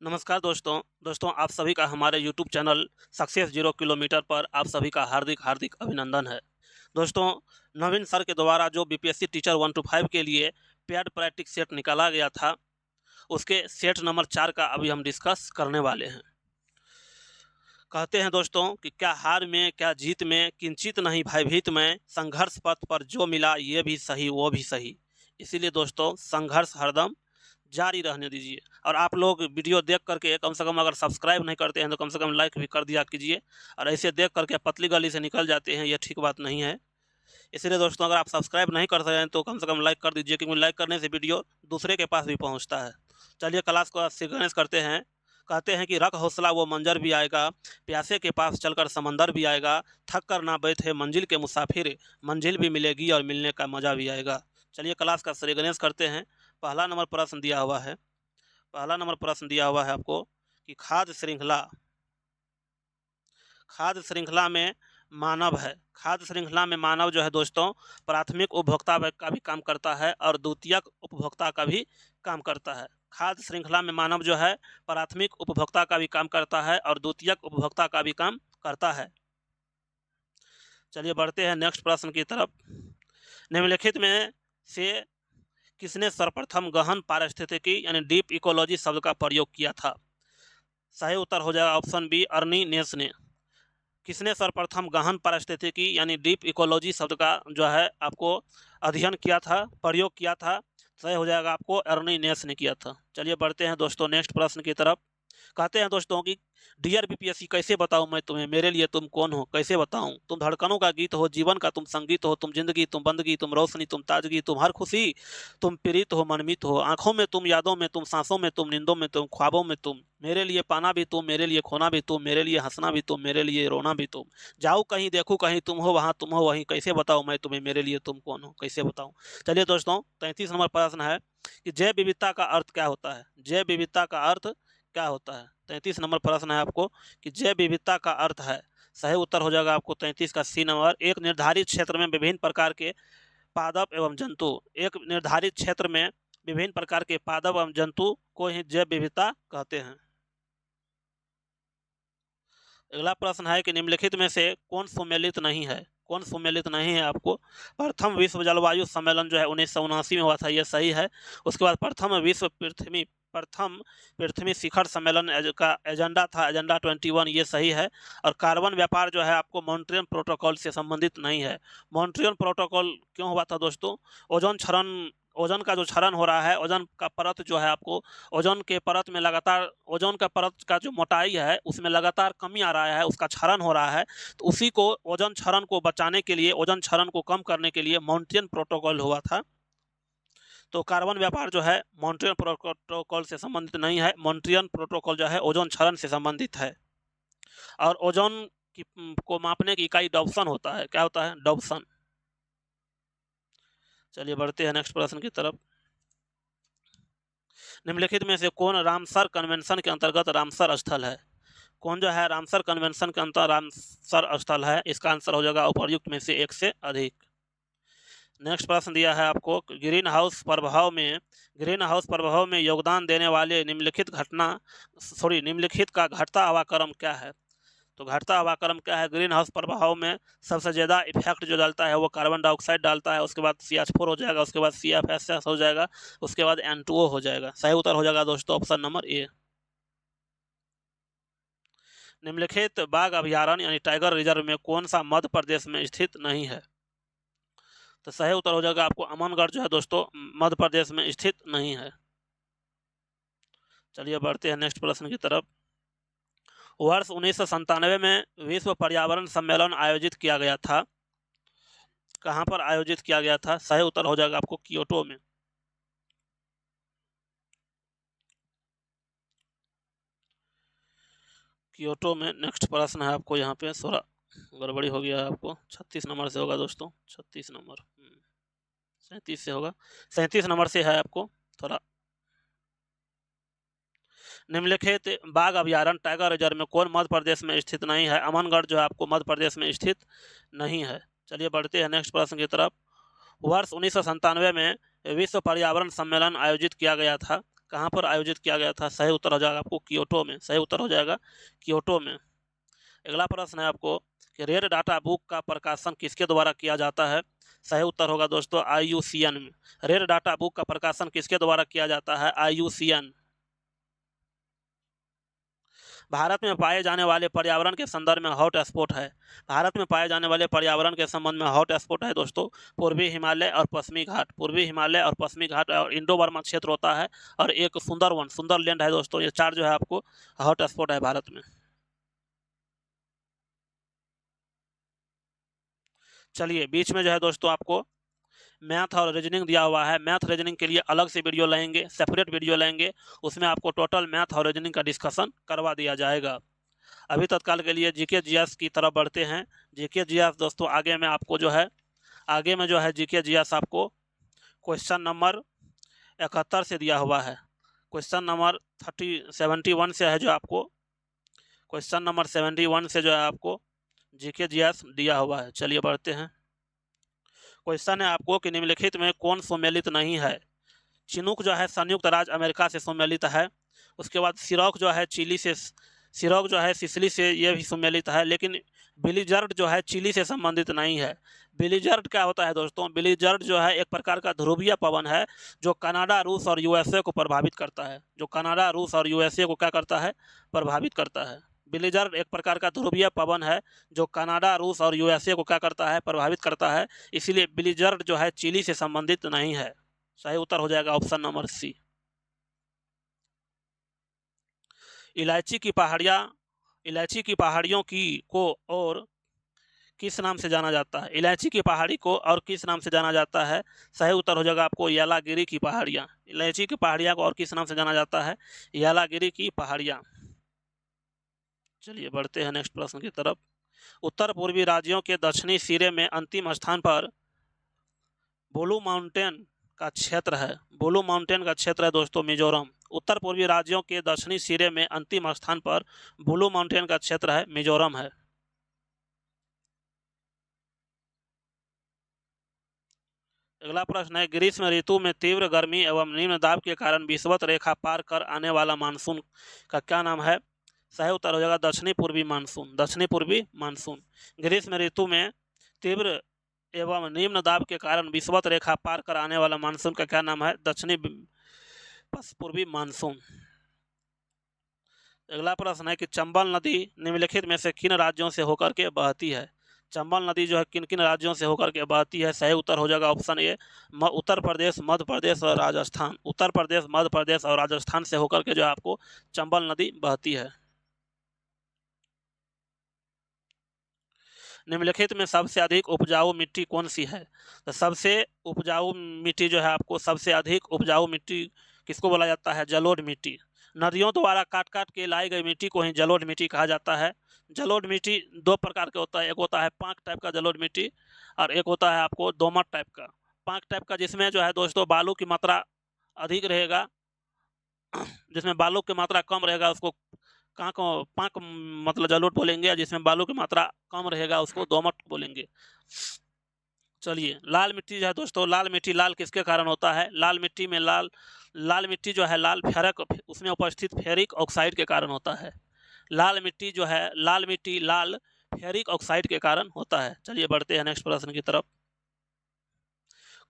नमस्कार दोस्तों आप सभी का हमारे यूट्यूब चैनल सक्सेस 0 किलोमीटर पर आप सभी का हार्दिक हार्दिक अभिनंदन है। दोस्तों, नवीन सर के द्वारा जो बीपीएससी टीचर 1 to 5 के लिए पेड प्रैक्टिस सेट निकाला गया था, उसके सेट नंबर 4 का अभी हम डिस्कस करने वाले हैं। कहते हैं दोस्तों कि क्या हार में क्या जीत में किंचित नहीं भयभीत में, संघर्ष पथ पर जो मिला ये भी सही वो भी सही। इसीलिए दोस्तों संघर्ष हरदम जारी रहने दीजिए। और आप लोग वीडियो देख करके कम से कम अगर सब्सक्राइब नहीं करते हैं तो कम से कम लाइक भी कर दिया कीजिए। और ऐसे देख करके पतली गली से निकल जाते हैं, ये ठीक बात नहीं है। इसलिए दोस्तों अगर आप सब्सक्राइब नहीं कर रहे हैं तो कम से कम लाइक कर दीजिए, क्योंकि लाइक करने से वीडियो दूसरे के पास भी पहुंचता है। चलिए क्लास को सीक्वेंस करते हैं। कहते हैं कि रख हौसला वो मंजर भी आएगा, प्यासे के पास चलकर समंदर भी आएगा, थक कर ना बैठे मंजिल के मुसाफिर, मंजिल भी मिलेगी और मिलने का मज़ा भी आएगा। चलिए क्लास का सीक्वेंस करते हैं। पहला नंबर प्रश्न दिया हुआ है। पहला नंबर प्रश्न दिया हुआ है आपको कि खाद्य श्रृंखला में मानव है। खाद्य श्रृंखला में मानव जो है दोस्तों प्राथमिक उपभोक्ता का भी काम करता है और द्वितीयक उपभोक्ता का भी काम करता है। खाद्य श्रृंखला में मानव जो है प्राथमिक उपभोक्ता का भी काम करता है और द्वितीयक उपभोक्ता का भी काम करता है। चलिए बढ़ते हैं नेक्स्ट प्रश्न की तरफ। निम्नलिखित में से किसने सर्वप्रथम गहन पारिस्थितिकी यानी डीप इकोलॉजी शब्द का प्रयोग किया था? सही उत्तर हो जाएगा ऑप्शन बी, अर्नी नेस ने। किसने सर्वप्रथम गहन पारिस्थितिकी यानी डीप इकोलॉजी शब्द का जो है आपको अध्ययन किया था, प्रयोग किया था? सही हो जाएगा आपको अर्नी नेस ने किया था। चलिए बढ़ते हैं दोस्तों नेक्स्ट प्रश्न की तरफ। कहते हैं दोस्तों कि डियर बीपीएससी कैसे बताऊं मैं तुम्हें, मेरे लिए तुम कौन हो, कैसे बताऊं? तुम धड़कनों का गीत हो, जीवन का तुम संगीत हो, तुम जिंदगी, तुम बंदगी, तुम रोशनी, तुम ताजगी, तुम हर खुशी, तुम प्रीत हो, मनमीत हो, आंखों में तुम, यादों में तुम, सांसों में तुम, नींदों में तुम, ख्वाबों में तुम, मेरे लिए पाना भी तुम, मेरे लिए खोना भी तुम, मेरे लिए हंसना भी तुम, मेरे लिए रोना भी तुम, जाऊँ कहीं देखूँ कहीं तुम हो वहाँ तुम हो वहीं, कैसे बताऊँ मैं तुम्हें, मेरे लिए तुम कौन हो, कैसे बताऊँ? चलिए दोस्तों 33 नंबर प्रश्न है कि जैव विविधता का अर्थ क्या होता है? जैव विविधता का अर्थ क्या होता है? 33 नंबर प्रश्न है आपको कि जैव विविधता का अर्थ है। सही उत्तर हो जाएगा आपको 33 का सी नंबर। एक निर्धारित क्षेत्र में विभिन्न प्रकार के पादप एवं जंतु, एक निर्धारित क्षेत्र में विभिन्न प्रकार के पादप एवं जंतु को ही जैव विविधता कहते हैं। अगला प्रश्न है कि निम्नलिखित में से कौन सम्मिलित नहीं है? कौन सम्मिलित नहीं है आपको? प्रथम विश्व जलवायु सम्मेलन जो है 1979 में हुआ था, ये सही है। उसके बाद प्रथम पृथ्वी शिखर सम्मेलन का एजेंडा था, एजेंडा 21, ये सही है। और कार्बन व्यापार जो है आपको मॉन्ट्रियल प्रोटोकॉल से संबंधित नहीं है। मॉन्ट्रियल प्रोटोकॉल क्यों हुआ था दोस्तों? ओजोन क्षरण, ओजोन का जो क्षरण हो रहा है, ओजोन का परत जो है आपको, ओजोन के परत में लगातार, ओजोन का परत का जो मोटाई है उसमें लगातार कमी आ रहा है, उसका क्षरण हो रहा है। तो उसी को ओजोन क्षरण को बचाने के लिए, ओजोन क्षरण को कम करने के लिए मॉन्ट्रियल प्रोटोकॉल हुआ था। तो कार्बन व्यापार जो है मॉन्ट्रियल प्रोटोकॉल से संबंधित नहीं है। मॉन्ट्रियल प्रोटोकॉल जो है ओजोन क्षरण से संबंधित है। और ओजोन की को मापने की इकाई डॉप्सन होता है। क्या होता है? डॉप्सन। चलिए बढ़ते हैं नेक्स्ट प्रश्न की तरफ। निम्नलिखित में से कौन रामसर कन्वेंशन के अंतर्गत रामसर स्थल है? कौन जो है रामसर कन्वेंशन के अंतर्गत रामसर स्थल है? इसका आंसर हो जाएगा उपर्युक्त में से एक से अधिक। नेक्स्ट प्रश्न दिया है आपको ग्रीन हाउस प्रभाव में योगदान देने वाले निम्नलिखित का घटता हवा क्रम क्या है? तो घटता हवा क्रम क्या है? ग्रीन हाउस प्रभाव में सबसे ज़्यादा इफेक्ट जो डालता है वो कार्बन डाइऑक्साइड डालता है, उसके बाद CH4 हो जाएगा, उसके बाद CFS हो जाएगा, उसके बाद N2O हो जाएगा। सही उत्तर हो जाएगा दोस्तों ऑप्शन नंबर ए। निम्नलिखित बाघ अभयारण्य यानी टाइगर रिजर्व में कौन सा मध्य प्रदेश में स्थित नहीं है? तो सही उत्तर हो जाएगा आपको अमनगढ़ जो है दोस्तों मध्य प्रदेश में स्थित नहीं है। चलिए बढ़ते हैं नेक्स्ट प्रश्न की तरफ। वर्ष 1997 में विश्व पर्यावरण सम्मेलन आयोजित किया गया था। कहाँ पर आयोजित किया गया था? सही उत्तर हो जाएगा आपको कियोटो में। कियोटो में नेक्स्ट प्रश्न है आपको, यहाँ पे थोड़ा गड़बड़ी हो गया है आपको। 36 नंबर से होगा दोस्तों, 36 नंबर 37 से होगा, 37 नंबर से है आपको थोड़ा। निम्नलिखित बाघ अभयारण्य टाइगर रिजर्व में कौन मध्य प्रदेश में स्थित नहीं है? अमनगढ़ जो है आपको मध्य प्रदेश में स्थित नहीं है। चलिए बढ़ते हैं नेक्स्ट प्रश्न की तरफ। वर्ष 1997 में विश्व पर्यावरण सम्मेलन आयोजित किया गया था। कहाँ पर आयोजित किया गया था? सही उत्तर हो जाएगा आपको क्योटो में। सही उत्तर हो जाएगा क्योटो में। अगला प्रश्न है आपको कि रेड डाटा बुक का प्रकाशन किसके द्वारा किया जाता है? सही उत्तर होगा दोस्तों IUCN में। रेड डाटा बुक का प्रकाशन किसके द्वारा किया जाता है? IUCN। भारत में पाए जाने वाले पर्यावरण के संदर्भ में हॉट स्पॉट है। भारत में पाए जाने वाले पर्यावरण के संबंध में हॉट स्पॉट है दोस्तों पूर्वी हिमालय और पश्चिमी घाट। पूर्वी हिमालय और पश्चिमी घाट और इंडो बर्मा क्षेत्र होता है, और एक सुंदरवन सुंदरलैंड है दोस्तों। ये 4 जो है आपको हॉट स्पॉट है भारत में। चलिए बीच में जो है दोस्तों आपको मैथ और रीजनिंग दिया हुआ है। मैथ रीजनिंग के लिए अलग से वीडियो लेंगे, सेपरेट वीडियो लेंगे, उसमें आपको टोटल मैथ और रीजनिंग का डिस्कशन करवा दिया जाएगा। अभी तत्काल के लिए जीके जीएस की तरफ बढ़ते हैं। जीके जीएस दोस्तों आगे में आपको जो है जीके जीएस आपको क्वेश्चन नंबर 71 से दिया हुआ है। क्वेश्चन नंबर 71 से है, जो आपको क्वेश्चन नंबर 71 से जो है आपको जीके जीएस दिया हुआ है। चलिए बढ़ते हैं। क्वेश्चन है आपको कि निम्नलिखित में कौन सम्मिलित नहीं है? चिनूक जो है संयुक्त राज्य अमेरिका से सम्मिलित है। उसके बाद सिरॉक जो है सिरॉक जो है सिसिली से ये भी सम्मिलित है, लेकिन बिलीजर्ड जो है चिली से संबंधित नहीं है। बिलीजर्ड क्या होता है दोस्तों? बिलीजर्ड जो है एक प्रकार का ध्रुवीय पवन है जो कनाडा, रूस और यूएसए को प्रभावित करता है। जो कनाडा, रूस और यूएसए को क्या करता है? प्रभावित करता है। बिलीजर्ड एक प्रकार का ध्रुवीय पवन है जो कनाडा, रूस और यूएसए को क्या करता है? प्रभावित करता है। इसीलिए बिलीजर्ड जो है चिली से संबंधित नहीं है। सही उत्तर हो जाएगा ऑप्शन नंबर सी। इलायची की पहाड़ियों की को और किस नाम से जाना जाता है? इलायची की पहाड़ी को और किस नाम से जाना जाता है? सही उत्तर हो जाएगा आपको येलागिरी की पहाड़ियाँ। इलायची की पहाड़ियाँ को और किस नाम से जाना जाता है? येलागिरी की पहाड़ियाँ। चलिए बढ़ते हैं नेक्स्ट प्रश्न की तरफ। उत्तर पूर्वी राज्यों के दक्षिणी सिरे में अंतिम स्थान पर ब्लू माउंटेन का क्षेत्र है। ब्लू माउंटेन का क्षेत्र है दोस्तों मिजोरम। उत्तर पूर्वी राज्यों के दक्षिणी सिरे में अंतिम स्थान पर ब्लू माउंटेन का क्षेत्र है, मिजोरम है। अगला प्रश्न है ग्रीष्म ऋतु में तीव्र गर्मी एवं निम्न दाब के कारण विषुवत रेखा पार कर आने वाला मानसून का क्या नाम है? सही उत्तर हो जाएगा दक्षिणी पूर्वी मानसून। दक्षिणी पूर्वी मानसून। ग्रीष्म ऋतु में तीव्र एवं निम्न दाब के कारण विषुवत रेखा पार कर आने वाला मानसून का क्या नाम है? दक्षिणी पूर्वी मानसून। अगला प्रश्न है कि चंबल नदी निम्नलिखित में से किन राज्यों से होकर के बहती है? चंबल नदी जो है किन किन राज्यों से होकर के बहती है? सही उत्तर हो जाएगा ऑप्शन ए उत्तर प्रदेश, मध्य प्रदेश और राजस्थान। उत्तर प्रदेश, मध्य प्रदेश और राजस्थान से होकर के जो आपको चंबल नदी बहती है। निम्नलिखित में सबसे अधिक उपजाऊ मिट्टी कौन सी है? तो सबसे उपजाऊ मिट्टी जो है आपको सबसे अधिक उपजाऊ मिट्टी किसको बोला जाता है? जलोढ़ मिट्टी। नदियों द्वारा काट काट के लाई गई मिट्टी को ही जलोढ़ मिट्टी कहा जाता है। जलोढ़ मिट्टी 2 प्रकार के होता है, एक होता है पाँक टाइप का जलोढ़ मिट्टी और एक होता है आपको दोमट टाइप का। पाँक टाइप का जिसमें जो है दोस्तों बालू की मात्रा अधिक रहेगा, जिसमें बालू की मात्रा कम रहेगा उसको कहाँ को पाँक मतलब जलोढ़ बोलेंगे, जिसमें बालू की मात्रा कम रहेगा उसको दोमट बोलेंगे। चलिए लाल मिट्टी जो है दोस्तों, लाल मिट्टी लाल किसके कारण होता है? लाल मिट्टी में लाल मिट्टी जो है लाल फेरक उसमें उपस्थित फेरिक ऑक्साइड के कारण होता है। लाल मिट्टी जो है लाल मिट्टी लाल फेरिक ऑक्साइड के कारण होता है। चलिए बढ़ते हैं नेक्स्ट प्रश्न की तरफ।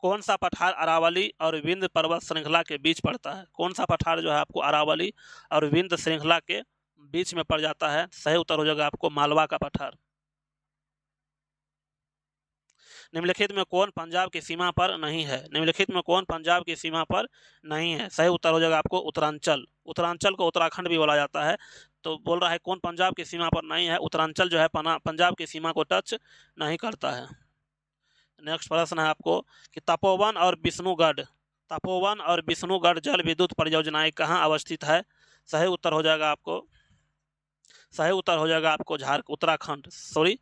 कौन सा पठार अरावली और विंध्य पर्वत श्रृंखला के बीच पड़ता है? कौन सा पठार जो है आपको अरावली और विंध्य श्रृंखला के बीच में पड़ जाता है? सही उत्तर हो जाएगा आपको मालवा का पठार। निम्नलिखित में कौन पंजाब की सीमा पर नहीं है? निम्नलिखित में कौन पंजाब की सीमा पर नहीं है? सही उत्तर हो जाएगा आपको उत्तरांचल। उत्तरांचल को उत्तराखंड भी बोला जाता है। तो बोल रहा है कौन पंजाब की सीमा पर नहीं है? उत्तरांचल जो है पंजाब की सीमा को टच नहीं करता है। नेक्स्ट प्रश्न है आपको कि तपोवन और विष्णुगढ़ जल विद्युत परियोजनाएं कहाँ अवस्थित है? सही उत्तर हो जाएगा आपको उत्तराखंड, सॉरी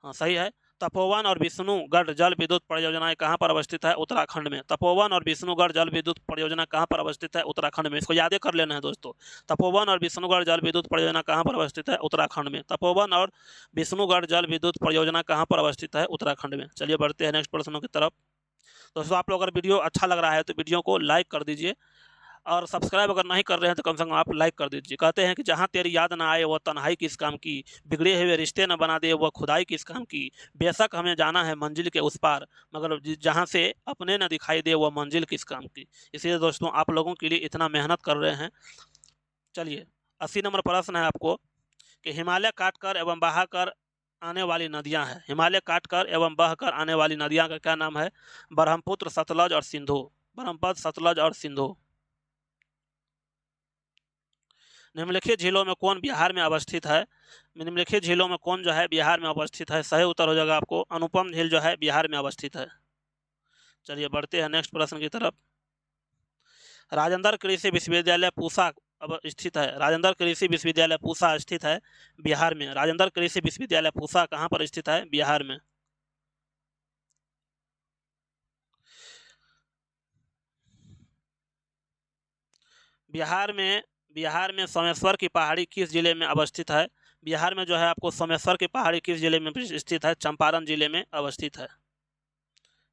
हाँ सही है। तपोवन और विष्णुगढ़ जल विद्युत परियोजनाएं कहाँ पर अवस्थित है? उत्तराखंड में। तपोवन और विष्णुगढ़ जल विद्युत परियोजना कहाँ पर अवस्थित है? उत्तराखंड में। इसको याद कर लेना है दोस्तों। तपोवन और विष्णुगढ़ जल विद्युत परियोजना कहाँ पर अवस्थित है? उत्तराखंड में। तपोवन और विष्णुगढ़ जल विद्युत परियोजना कहाँ पर अवस्थित है? उत्तराखंड में। चलिए बढ़ते हैं नेक्स्ट प्रश्नों की तरफ। दोस्तों आप लोग अगर वीडियो अच्छा लग रहा है तो वीडियो को लाइक कर दीजिए और सब्सक्राइब अगर नहीं कर रहे हैं तो कम से कम आप लाइक कर दीजिए। कहते हैं कि जहाँ तेरी याद ना आए वो तन्हाई किस काम की, बिगड़े हुए रिश्ते न बना दे वो खुदाई किस काम की, बेशक हमें जाना है मंजिल के उस पार, मगर जहाँ से अपने न दिखाई दे वो मंजिल किस काम की। इसलिए दोस्तों आप लोगों के लिए इतना मेहनत कर रहे हैं। चलिए 80 नंबर प्रश्न है आपको कि हिमालय काटकर एवं बहाकर आने वाली नदियां हैं। हिमालय काटकर एवं बहकर आने वाली नदियां का क्या नाम है? ब्रह्मपुत्र, सतलज और सिंधु। ब्रह्मपुत्र, सतलज और सिंधु। निम्नलिखित झीलों में कौन बिहार में अवस्थित है? निम्नलिखित झीलों में कौन जो है बिहार में अवस्थित है? सही उत्तर हो जाएगा आपको अनुपम झील जो है बिहार में अवस्थित है। चलिए बढ़ते हैं नेक्स्ट प्रश्न की तरफ। राजेंद्र कृषि विश्वविद्यालय पूसा अब स्थित है। राजेंद्र कृषि विश्वविद्यालय पूसा स्थित है बिहार में। राजेंद्र कृषि विश्वविद्यालय पूसा कहाँ पर स्थित है? बिहार में। बिहार में सोमेश्वर की पहाड़ी किस जिले में अवस्थित है? बिहार में जो है आपको सोमेश्वर की पहाड़ी किस जिले में स्थित है? चंपारण जिले में अवस्थित है।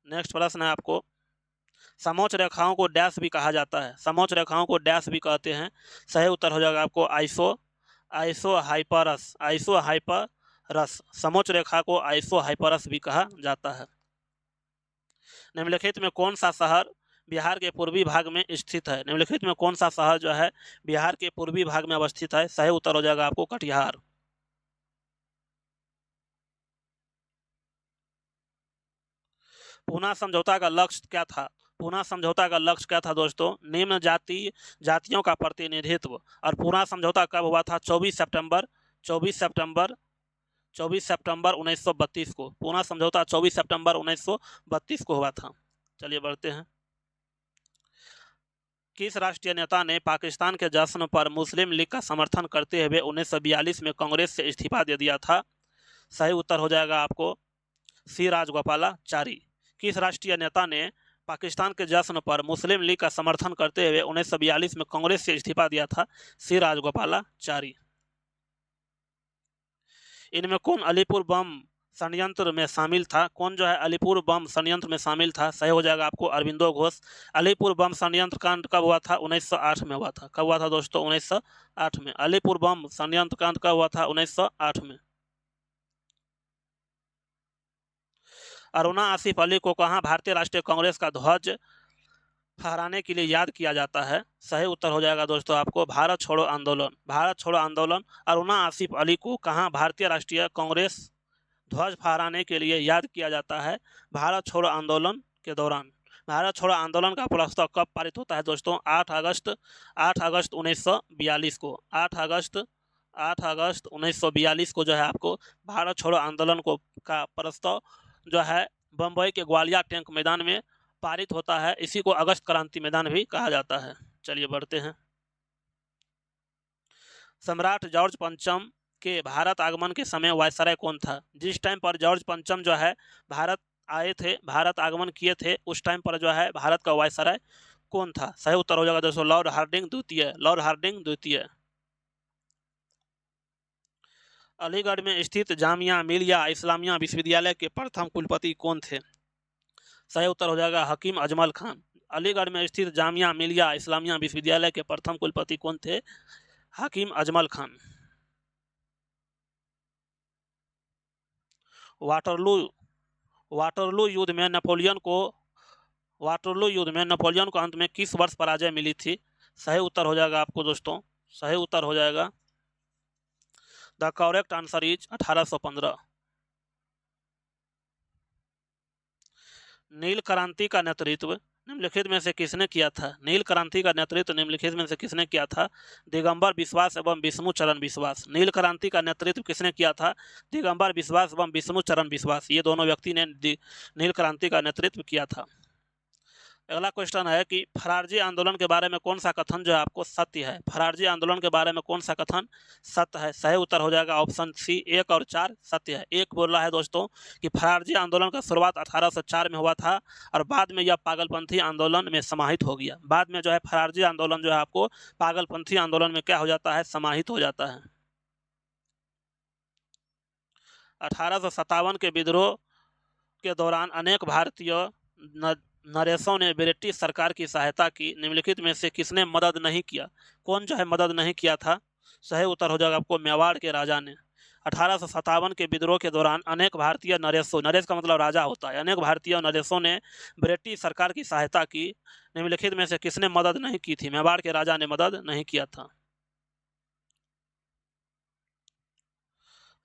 नेक्स्ट प्रश्न है आपको, समोच्च रेखाओं को डैश भी कहा जाता है। समोच्च रेखाओं को डैश भी कहते हैं। सही उत्तर हो जाएगा आपको आइसो हाइपरस। आइसो हाइपरस, समोच्च रेखा को आइसो हाइपरस भी कहा जाता है। निम्नलिखित में कौन सा शहर बिहार के पूर्वी भाग में स्थित है? निम्नलिखित में कौन सा शहर जो है बिहार के पूर्वी भाग में अवस्थित है? सही उत्तर हो जाएगा आपको कटिहार। पूना समझौता का लक्ष्य क्या था? पूना समझौता का लक्ष्य क्या था दोस्तों? निम्न जातियों का प्रतिनिधित्व। और पूना समझौता कब हुआ था? 24 सितंबर 1932 को। पूना समझौता 24 सितंबर 1932 को हुआ था। चलिए बढ़ते हैं। किस राष्ट्रीय नेता ने पाकिस्तान के जश्न पर मुस्लिम लीग का समर्थन करते हुए 1942 में कांग्रेस से इस्तीफा दे दिया था? सही उत्तर हो जाएगा आपको सी राजगोपालाचारी। किस राष्ट्रीय नेता ने पाकिस्तान के जश्न पर मुस्लिम लीग का समर्थन करते हुए 1942 में कांग्रेस से इस्तीफा दिया था? सी राजगोपालाचारी। इनमें कौन अलीपुर बम षड्यंत्र में शामिल था? कौन जो है अलीपुर बम षड्यंत्र में शामिल था? सही हो जाएगा आपको अरविंदो घोष। अलीपुर बम षड्यंत्र कांड कब हुआ था? 1908 में हुआ था। कब हुआ था दोस्तों? 1908 में। अलीपुर बम षड्यंत्र कांड कब हुआ था? 1908 में। अरुणा आसिफ अली को कहाँ भारतीय राष्ट्रीय कांग्रेस का ध्वज फहराने के लिए याद किया जाता है? सही उत्तर हो जाएगा दोस्तों आपको भारत छोड़ो आंदोलन। भारत छोड़ो आंदोलन। अरुणा आसिफ अली को कहाँ भारतीय राष्ट्रीय कांग्रेस ध्वज फहराने के लिए याद किया जाता है? भारत छोड़ो आंदोलन के दौरान। भारत छोड़ो आंदोलन का प्रस्ताव कब पारित होता है दोस्तों? 8 अगस्त 1942 को। 8 अगस्त 1942 को जो है आपको भारत छोड़ो आंदोलन को का प्रस्ताव जो है बम्बई के ग्वालियर टैंक मैदान में पारित होता है। इसी को अगस्त क्रांति मैदान भी कहा जाता है। चलिए बढ़ते हैं। सम्राट जॉर्ज पंचम के भारत आगमन के समय वायसराय कौन था? जिस टाइम पर जॉर्ज पंचम जो है भारत आए थे, भारत आगमन किए थे, उस टाइम पर जो है भारत का वायसराय कौन था? सही उत्तर हो जाएगा दोस्तों लॉर्ड हार्डिंग द्वितीय। लॉर्ड हार्डिंग द्वितीय। अलीगढ़ में स्थित जामिया मिलिया इस्लामिया विश्वविद्यालय के प्रथम कुलपति कौन थे? सही उत्तर हो जाएगा हकीम अजमल खान। अलीगढ़ में स्थित जामिया मिलिया इस्लामिया विश्वविद्यालय के प्रथम कुलपति कौन थे? हकीम अजमल खान। वाटरलू वाटरलू युद्ध में नेपोलियन को अंत में किस वर्ष पराजय मिली थी? सही उत्तर हो जाएगा आपको दोस्तों, सही उत्तर हो जाएगा द करेक्ट आंसर इज 1815। नील क्रांति का नेतृत्व निम्नलिखित में से किसने किया था? नील क्रांति का नेतृत्व निम्नलिखित में से किसने किया था? दिगंबर बिश्वास एवं विष्णु चरण विश्वास। नील क्रांति का नेतृत्व किसने किया था? दिगंबर विश्वास एवं विष्णु चरण विश्वास। ये दोनों व्यक्ति ने नील क्रांति का नेतृत्व किया था। अगला क्वेश्चन है कि फरारजी आंदोलन के बारे में कौन सा कथन जो है आपको सत्य है? फरारजी आंदोलन के बारे में कौन सा कथन सत्य है? सही उत्तर हो जाएगा ऑप्शन सी 1 और 4 सत्य है। एक बोल रहा है दोस्तों कि फरारजी आंदोलन का शुरुआत 1804 में हुआ था और बाद में यह पागलपंथी आंदोलन में समाहित हो गया। बाद में जो है फरारजी आंदोलन जो है आपको पागलपंथी आंदोलन में क्या हो जाता है? समाहित हो जाता है। 1857 के विद्रोह के दौरान अनेक भारतीय नरेशों ने ब्रिटिश सरकार की सहायता की, निम्नलिखित में से किसने मदद नहीं किया? कौन जो है मदद नहीं किया था? सही उत्तर हो जाएगा आपको मेवाड़ के राजा ने। 1857 के विद्रोह के दौरान अनेक भारतीय नरेशों, नरेश का मतलब राजा होता है, अनेक भारतीय नरेशों ने ब्रिटिश सरकार की सहायता की, निम्नलिखित में से किसने मदद नहीं की थी? मेवाड़ के राजा ने मदद नहीं किया था।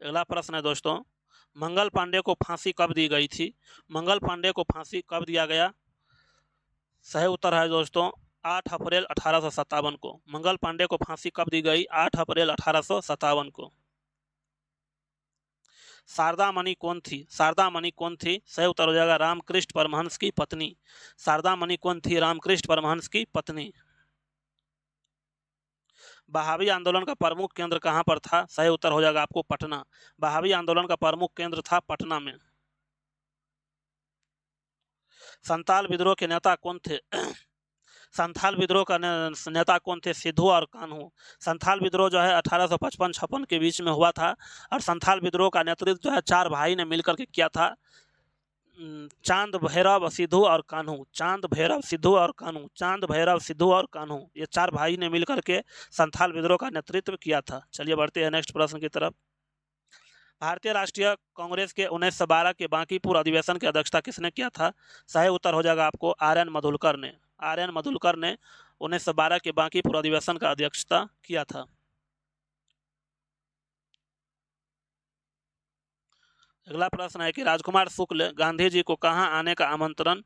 अगला प्रश्न है दोस्तों, मंगल पांडे को फांसी कब दी गई थी? मंगल पांडे को फांसी कब दिया गया? सही उत्तर है दोस्तों 8 अप्रैल 1857 को। मंगल पांडे को फांसी कब दी गई? 8 अप्रैल 1857 को। शारदा मणि कौन थी? शारदा मणि कौन थी? सही उत्तर हो जाएगा रामकृष्ण परमहंस की पत्नी। शारदा मणि कौन थी? रामकृष्ण परमहंस की पत्नी। बहावी आंदोलन का प्रमुख केंद्र कहां पर था? सही उत्तर हो जाएगा आपको पटना। बहावी आंदोलन का प्रमुख केंद्र था पटना में। संताल विद्रोह के नेता कौन थे? संथाल विद्रोह का नेता कौन थे? सिद्धू और कान्हू। संथाल विद्रोह जो है 1855-56 के बीच में हुआ था और संथाल विद्रोह का नेतृत्व जो है 4 भाई ने मिलकर के किया था, चांद भैरव सिद्धू और कान्हू। चांद भैरव सिद्धू और कान्हू, चांद भैरव सिद्धू और कान्हू, ये 4 भाई ने मिलकर के संथाल विद्रोह का नेतृत्व किया था। चलिए बढ़ते हैं नेक्स्ट प्रश्न की तरफ। भारतीय राष्ट्रीय कांग्रेस के 1912 के बांकीपुर अधिवेशन की अध्यक्षता किसने किया था? सही उत्तर हो जाएगा आपको आर.एन. मधुलकर ने। आर.एन. मधुलकर ने 1912 के बांकीपुर अधिवेशन का अध्यक्षता किया था। अगला प्रश्न है कि राजकुमार शुक्ल गांधी जी को कहां आने का आमंत्रण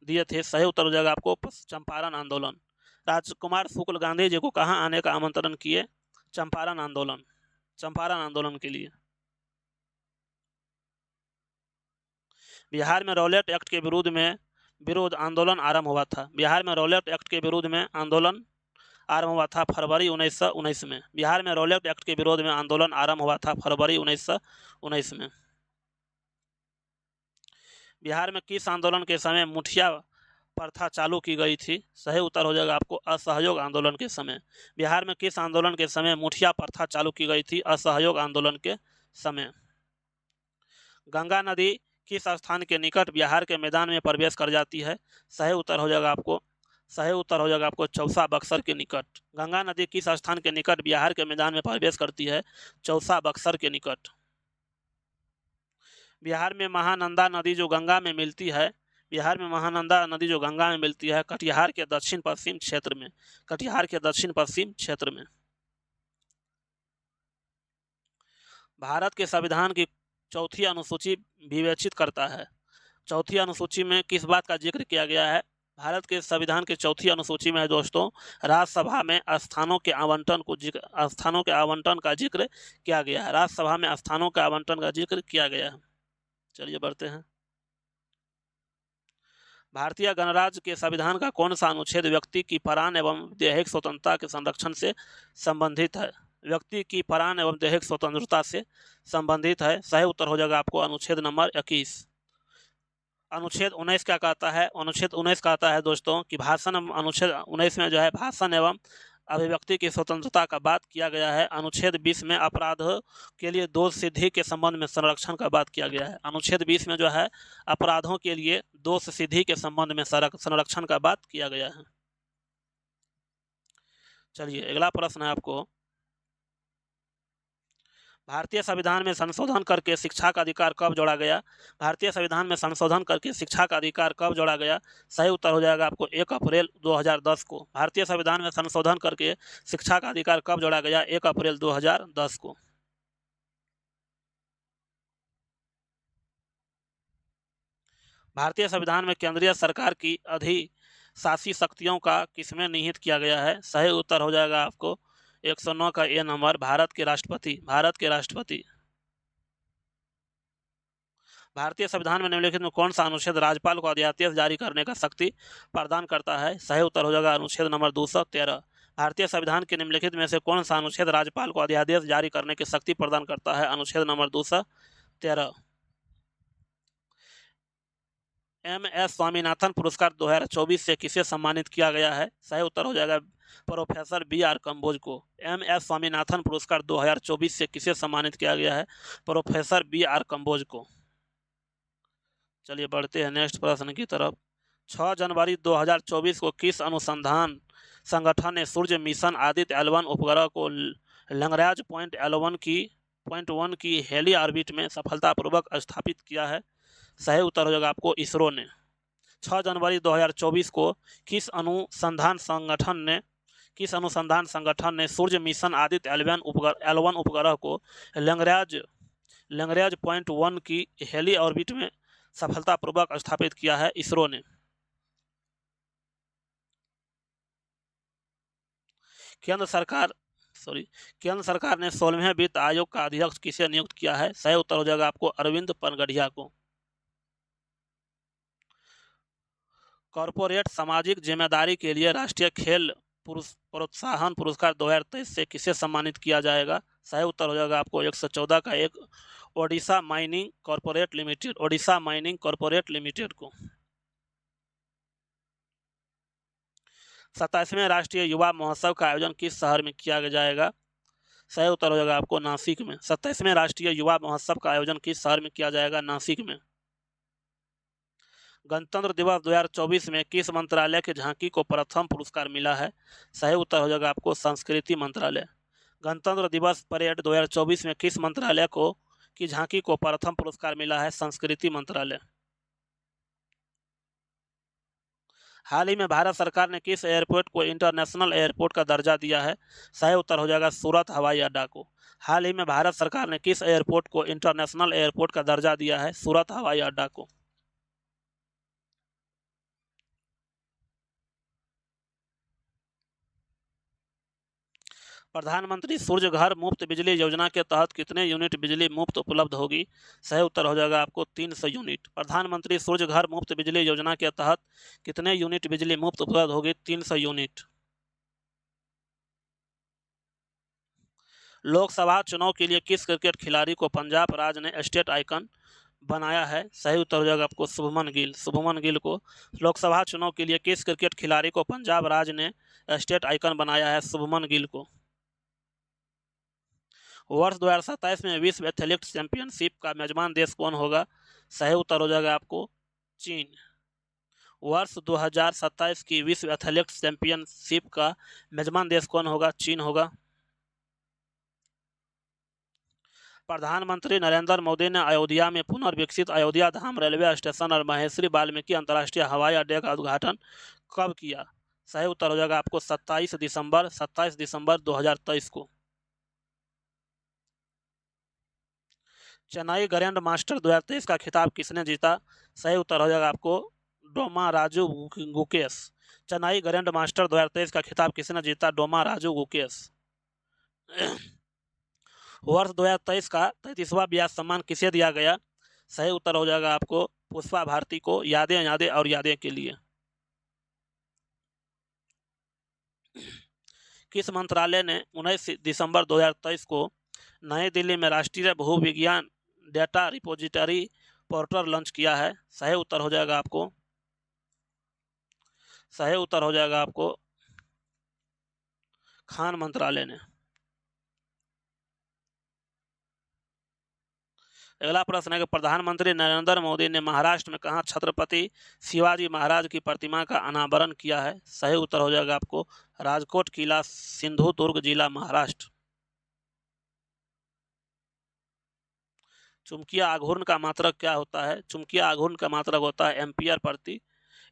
दिए थे? सही उत्तर हो जाएगा आपको चंपारण आंदोलन। राजकुमार शुक्ल गांधी जी को कहां आने का आमंत्रण किए? चंपारण आंदोलन, चंपारण आंदोलन के लिए। बिहार में रौलेट एक्ट के विरोध आंदोलन आरंभ हुआ था। बिहार में रौलेट एक्ट के विरोध में आंदोलन आरंभ हुआ था फरवरी 1919 में। बिहार में रौलेट एक्ट के विरोध में आंदोलन आरंभ हुआ था फरवरी 1919 में। बिहार में किस आंदोलन के समय मुठिया प्रथा चालू की गई थी? सही उत्तर हो जाएगा आपको असहयोग आंदोलन के समय। बिहार में किस आंदोलन के समय मुठिया प्रथा चालू की गई थी? असहयोग आंदोलन के समय। गंगा नदी किस स्थान के निकट बिहार के मैदान में प्रवेश कर जाती है? सही उत्तर हो जाएगा आपको चौसा बक्सर के निकट। गंगा नदी किस स्थान के निकट बिहार के मैदान में प्रवेश करती है? चौसा बक्सर के निकट। बिहार में महानंदा नदी जो गंगा में मिलती है, बिहार में महानंदा नदी जो गंगा में मिलती है कटिहार के दक्षिण पश्चिम क्षेत्र में। कटिहार के दक्षिण पश्चिम क्षेत्र में। भारत के संविधान की चौथी अनुसूची विवेचित करता है। चौथी अनुसूची में किस बात का जिक्र किया गया है? भारत के संविधान के चौथी अनुसूची में है दोस्तों राज्यसभा में स्थानों के आवंटन का जिक्र किया गया है। राज्यसभा में स्थानों के आवंटन का जिक्र किया गया है। चलिए बढ़ते हैं। भारतीय गणराज्य के संविधान का कौन सा अनुच्छेद व्यक्ति की प्राण एवं दैहिक स्वतंत्रता के संरक्षण से संबंधित है? व्यक्ति की प्राण एवं दैहिक स्वतंत्रता से संबंधित है। सही उत्तर हो जाएगा आपको अनुच्छेद नंबर 21। अनुच्छेद 19 क्या कहता है? अनुच्छेद 19 कहता है दोस्तों कि अनुच्छेद 19 में जो है भाषण एवं अभिव्यक्ति की स्वतंत्रता का बात किया गया है। अनुच्छेद 20 में अपराध के लिए दोष सिद्धि के संबंध में संरक्षण का बात किया गया है। अनुच्छेद 20 में जो है अपराधों के लिए दोष सिद्धि के संबंध में संरक्षण का बात किया गया है। चलिए अगला प्रश्न है आपको, भारतीय संविधान में संशोधन करके शिक्षा का अधिकार कब जोड़ा गया? भारतीय संविधान में संशोधन करके शिक्षा का अधिकार कब जोड़ा गया? सही उत्तर हो जाएगा आपको 1 अप्रैल 2010 को। भारतीय संविधान में संशोधन करके शिक्षा का अधिकार कब जोड़ा गया? 1 अप्रैल 2010 को। भारतीय संविधान में केंद्रीय सरकार की अधिशासी शक्तियों का किसमें निहित किया गया है? सही उत्तर हो जाएगा आपको 109 का ए नंबर भारत के राष्ट्रपति। भारत के राष्ट्रपति। भारतीय संविधान में निम्नलिखित में कौन सा अनुच्छेद राज्यपाल को अध्यादेश जारी करने का शक्ति प्रदान करता है? सही उत्तर हो जाएगा अनुच्छेद नंबर 213। भारतीय संविधान के निम्नलिखित में से कौन सा अनुच्छेद राज्यपाल को अध्यादेश जारी करने की शक्ति प्रदान करता है? अनुच्छेद नंबर 213। एम.एस. स्वामीनाथन पुरस्कार 2024 से किसे सम्मानित किया गया है? सही उत्तर हो जाएगा प्रोफेसर बी.आर. कंबोज को। एम.एस. स्वामीनाथन पुरस्कार 2024 से किसे सम्मानित किया गया है? Professor B R. कंबोज को। चलिए बढ़ते हैं नेक्स्ट प्रश्न की तरफ। 6 जनवरी 2024 को किस अनुसंधान संगठन ने सूर्य मिशन आदित्य L1 उपग्रह को लैंग्राज पॉइंट 1 की हेली ऑर्बिट में सफलतापूर्वक स्थापित किया है? सही उत्तर हो जाएगा आपको इसरो ने। 6 जनवरी 2024 को किस अनुसंधान संगठन ने सूर्य मिशन आदित्य L1 उपग्रह को लैंग्राज पॉइंट 1 की हेली ऑर्बिट में सफलतापूर्वक स्थापित किया है? इसरो ने। केंद्र सरकार ने 16वें वित्त आयोग का अध्यक्ष किसे नियुक्त किया है? सही उत्तर हो जाएगा आपको अरविंद पनगढ़िया को। कॉरपोरेट सामाजिक जिम्मेदारी के लिए राष्ट्रीय खेल प्रोत्साहन पुरस्कार 2023 से किसे सम्मानित किया जाएगा? सही उत्तर हो जाएगा आपको 114 का एक ओडिशा माइनिंग कॉरपोरेट लिमिटेड को। 27वें राष्ट्रीय युवा महोत्सव का आयोजन किस शहर में किया जाएगा? सही उत्तर हो जाएगा आपको नासिक में। 27वें राष्ट्रीय युवा महोत्सव का आयोजन किस शहर में किया जाएगा? नासिक में। गणतंत्र दिवस 2024 में किस मंत्रालय की झांकी को प्रथम पुरस्कार मिला है? सही उत्तर हो जाएगा आपको संस्कृति मंत्रालय। गणतंत्र दिवस परेड 2024 में किस मंत्रालय की झांकी को प्रथम पुरस्कार मिला है? संस्कृति मंत्रालय। हाल ही में भारत सरकार ने किस एयरपोर्ट को इंटरनेशनल एयरपोर्ट का दर्जा दिया है? सही उत्तर हो जाएगा सूरत हवाई अड्डा को। हाल ही में भारत सरकार ने किस एयरपोर्ट को इंटरनेशनल एयरपोर्ट का दर्जा दिया है? सूरत हवाई अड्डा को। प्रधानमंत्री सूर्य घर मुफ्त बिजली योजना के तहत कितने यूनिट बिजली मुफ्त उपलब्ध होगी? सही उत्तर हो जाएगा आपको 300 यूनिट। प्रधानमंत्री सूर्य घर मुफ्त बिजली योजना के तहत कितने यूनिट बिजली मुफ्त उपलब्ध होगी? 300 यूनिट। लोकसभा चुनाव के लिए किस क्रिकेट खिलाड़ी को पंजाब राज्य ने स्टेट आइकन बनाया है? सही उत्तर हो जाएगा आपको शुभमन गिल को। लोकसभा चुनाव के लिए किस क्रिकेट खिलाड़ी को पंजाब राज्य ने स्टेट आइकन बनाया है? शुभमन गिल को। वर्ष 2027 में विश्व एथलेटिक्स चैंपियनशिप का मेजबान देश कौन होगा? सही उत्तर हो जाएगा आपको चीन। वर्ष 2027 की विश्व एथलेटिक्स चैंपियनशिप का मेजबान देश कौन होगा? चीन होगा। प्रधानमंत्री नरेंद्र मोदी ने अयोध्या में पुनर्विकसित अयोध्या धाम रेलवे स्टेशन और महेश्वरी वाल्मीकि अंतर्राष्ट्रीय हवाई अड्डे का उद्घाटन कब किया? सही उत्तर हो जाएगा आपको 27 दिसंबर 2023 को। चेन्नई ग्रैंड मास्टर 2023 का खिताब किसने जीता? सही उत्तर हो जाएगा आपको डोमा राजू गुकेश। चेन्नई ग्रैंड मास्टर 2023 का खिताब किसने जीता? डोमा राजू गुकेश। वर्ष 2023 का 33वां ब्याज सम्मान किसे दिया गया? सही उत्तर हो जाएगा आपको पुष्पा भारती को। यादें और यादें के लिए। किस मंत्रालय ने 19 दिसंबर 2023 को नई दिल्ली में राष्ट्रीय भूविज्ञान डेटा रिपोजिटरी पोर्टल लॉन्च किया है? सही उत्तर हो जाएगा आपको खान मंत्रालय ने। अगला प्रश्न है कि प्रधानमंत्री नरेंद्र मोदी ने महाराष्ट्र में कहां छत्रपति शिवाजी महाराज की प्रतिमा का अनावरण किया है? सही उत्तर हो जाएगा आपको राजकोट किला, सिंधुदुर्ग जिला, महाराष्ट्र। चुंबकीय आघूर्ण का मात्रक क्या होता है? चुंबकीय आघूर्ण का मात्रक होता है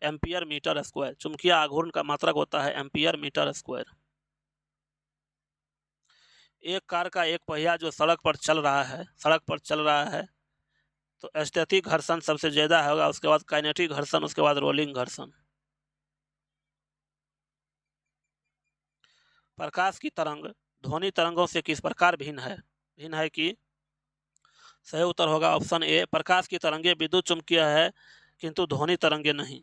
एम्पियर मीटर स्क्वायर। चुंबकीय आघूर्ण का मात्रक होता है एम्पियर मीटर स्क्वायर। एक कार का एक पहिया जो सड़क पर चल रहा है तो स्थैतिक घर्षण सबसे ज्यादा होगा, उसके बाद काइनेटिक घर्षण, उसके बाद रोलिंग घर्षण। प्रकाश की तरंग ध्वनि तरंगों से किस प्रकार भिन्न है कि? सही उत्तर होगा ऑप्शन ए, प्रकाश की तरंगे विद्युत चुंबकीय है किंतु ध्वनि तरंगे नहीं।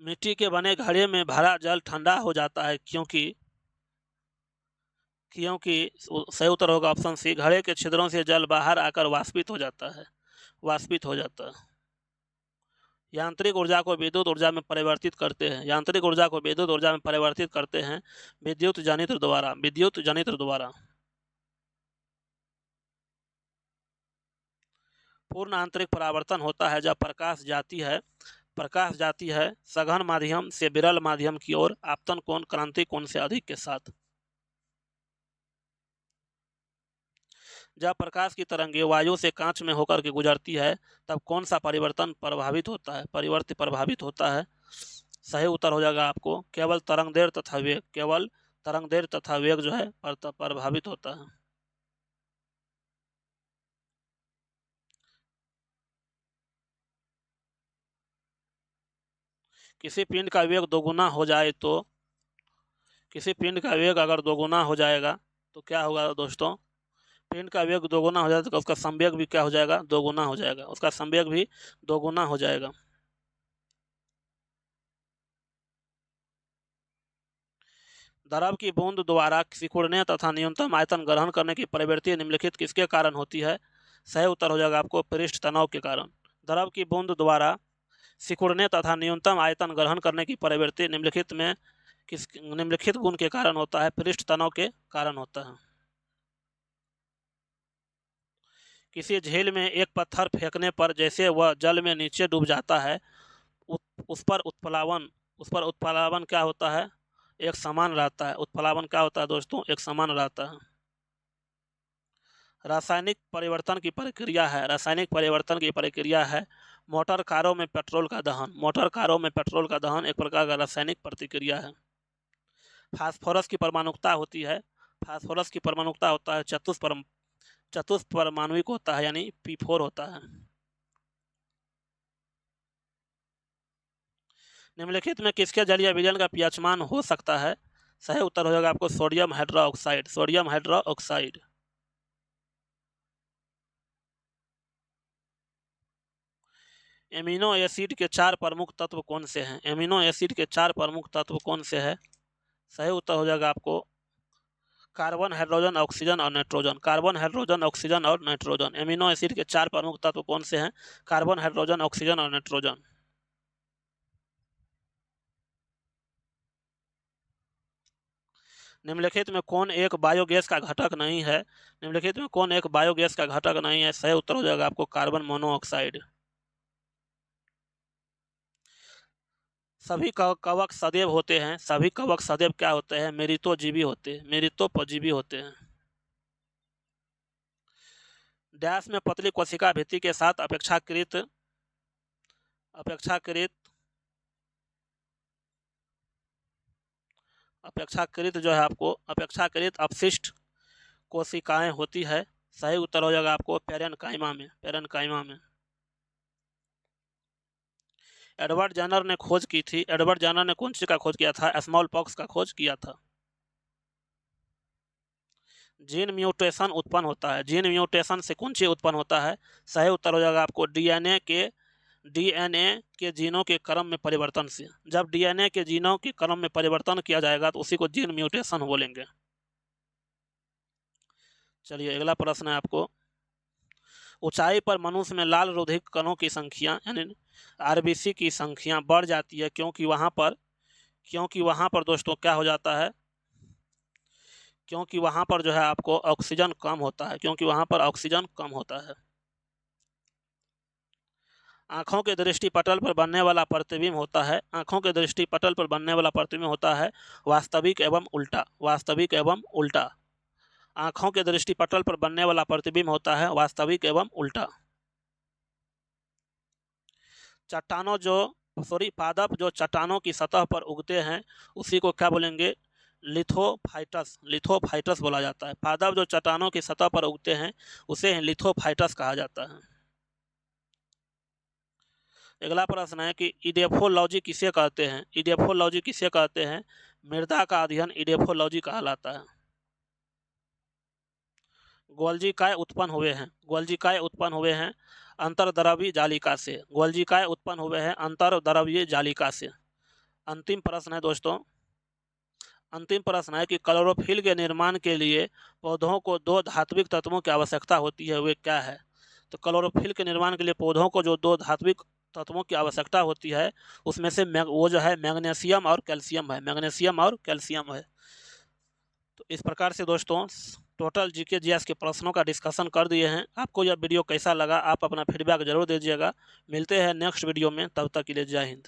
मिट्टी के बने घड़े में भरा जल ठंडा हो जाता है क्योंकि सही उत्तर होगा ऑप्शन सी, घड़े के छिद्रों से जल बाहर आकर वाष्पित हो जाता है। यांत्रिक ऊर्जा को विद्युत ऊर्जा में परिवर्तित करते हैं विद्युत जनित्र द्वारा। पूर्ण आंतरिक परावर्तन होता है जब प्रकाश जाती है सघन माध्यम से विरल माध्यम की ओर आपतन कोण क्रांति कोण से अधिक के साथ। जब प्रकाश की तरंगे वायु से कांच में होकर के गुजरती है तब कौन सा परिवर्तन प्रभावित होता है, परिवर्तन प्रभावित होता है। सही उत्तर हो जाएगा आपको केवल तरंग दैर्घ्य तथा वेग, केवल तरंग दैर्घ्य तथा वेग जो है प्रभावित होता है। किसी पिंड का वेग दोगुना हो जाए तो, किसी पिंड का वेग अगर दोगुना हो जाएगा तो क्या होगा दोस्तों, पिंड का वेग दोगुना हो जाएगा तो उसका संवेग भी क्या हो जाएगा, दोगुना हो जाएगा, उसका संवेग भी दोगुना हो जाएगा। द्रव की बूंद द्वारा सिकुड़ने तथा न्यूनतम आयतन ग्रहण करने की प्रवृत्ति निम्नलिखित किसके कारण होती है। सही उत्तर हो जाएगा आपको पृष्ठ तनाव के कारण। द्रव की बूंद द्वारा सिकुड़ने तथा न्यूनतम आयतन ग्रहण करने की प्रवृत्ति निम्नलिखित गुण के कारण होता है, पृष्ठ तनाव के कारण होता है। किसी झील में एक पत्थर फेंकने पर जैसे वह जल में नीचे डूब जाता है उस पर उत्प्लावन क्या होता है, एक समान रहता है। उत्प्लावन क्या होता है दोस्तों, एक समान रहता है। रासायनिक परिवर्तन की प्रक्रिया है, रासायनिक परिवर्तन की प्रक्रिया है मोटर कारों में पेट्रोल का दहन। मोटर कारों में पेट्रोल का दहन एक प्रकार का रासायनिक प्रतिक्रिया है। फास्फोरस की परमाणुकता होती है, फास्फोरस की परमाणुकता होता है चतुष्परमाणुक होता है, यानी P4 होता है। निम्नलिखित में किसके जलीय विलयन का pH मान हो सकता है। सही उत्तर हो जाएगा आपको sodium hydroxide, sodium hydroxide. Amino acid के 4 प्रमुख तत्व कौन से हैं। एमिनो एसिड के 4 प्रमुख तत्व कौन से हैं। सही उत्तर हो जाएगा आपको कार्बन, हाइड्रोजन, ऑक्सीजन और नाइट्रोजन। कार्बन, हाइड्रोजन, ऑक्सीजन और नाइट्रोजन। एमिनो एसिड के 4 प्रमुख तत्व कौन से हैं, कार्बन, हाइड्रोजन, ऑक्सीजन और नाइट्रोजन। निम्नलिखित में कौन एक बायोगैस का घटक नहीं है। निम्नलिखित में कौन एक बायोगैस का घटक नहीं है। सही उत्तर हो जाएगा आपको कार्बन मोनोऑक्साइड। सभी कवक सदैव होते हैं, सभी कवक सदैव क्या होते हैं, मेरितोजीवी होते हैं, मेरितोपजीवी होते हैं। डैश में पतली कोशिका भित्ति के साथ अपेक्षाकृत जो है आपको अपेक्षाकृत अपशिष्ट कोशिकाएं होती है। सही उत्तर हो जाएगा आपको पेरेनकाइमा में, पेरेनकाइमा में। एडवर्ड जेनर ने खोज की थी, एडवर्ड जेनर ने कौन सी का खोज किया था, स्मॉल पॉक्स का खोज किया था। जीन म्यूटेशन उत्पन्न होता है, जीन म्यूटेशन से कौन सी उत्पन्न होता है। सही उत्तर हो जाएगा आपको डीएनए के जीनों के क्रम में परिवर्तन से। जब डीएनए के जीनों के क्रम में परिवर्तन किया जाएगा तो उसी को जीन म्यूटेशन बोलेंगे। चलिए अगला प्रश्न है आपको, ऊंचाई पर मनुष्य में लाल रोधिक कणों की संख्या यानी आरबीसी की संख्या बढ़ जाती है क्योंकि वहां पर दोस्तों क्या हो जाता है, क्योंकि वहां पर जो है आपको ऑक्सीजन कम होता है, क्योंकि वहां पर ऑक्सीजन कम होता है। आंखों के दृष्टिपटल पर बनने वाला प्रतिबिंब होता है, आंखों के दृष्टिपटल पर बनने वाला प्रतिबिंब होता है वास्तविक एवं उल्टा, वास्तविक एवं उल्टा। आंखों के दृष्टिपटल पर बनने वाला प्रतिबिंब होता है वास्तविक एवं उल्टा। पादप जो चट्टानों की सतह पर उगते हैं उसी को क्या बोलेंगे, लिथोफाइटस, लिथोफाइटस बोला जाता है। पादप जो चट्टानों की सतह पर उगते हैं उसे लिथोफाइटस कहा जाता है। अगला प्रश्न है कि इडेफोलॉजी किसे कहते हैं। इडेफोलॉजी किसे कहते हैं, मृदा का अध्ययन इडेफोलॉजी कहलाता है। गोल्जिकाय उत्पन्न हुए हैं, गोल्जिकाय उत्पन्न हुए हैं अंतर्द्रव्यीय जालिका से, गोल्जिकाय उत्पन्न हुए हैं अंतर्द्रव्यीय जालिका से। अंतिम प्रश्न है दोस्तों, अंतिम प्रश्न है कि क्लोरोफिल के निर्माण के लिए पौधों को 2 धात्विक तत्वों की आवश्यकता होती है, वे क्या है। तो क्लोरोफिल के निर्माण के लिए पौधों को जो 2 धात्विक तत्वों की आवश्यकता होती है उसमें से वो जो है मैग्नीशियम और कैल्शियम है, मैग्नीशियम और कैल्शियम है। तो इस प्रकार से दोस्तों टोटल जीके जीएस के प्रश्नों का डिस्कशन कर दिए हैं। आपको यह वीडियो कैसा लगा, आप अपना फीडबैक जरूर दीजिएगा। मिलते हैं नेक्स्ट वीडियो में, तब तक के लिए जय हिंद।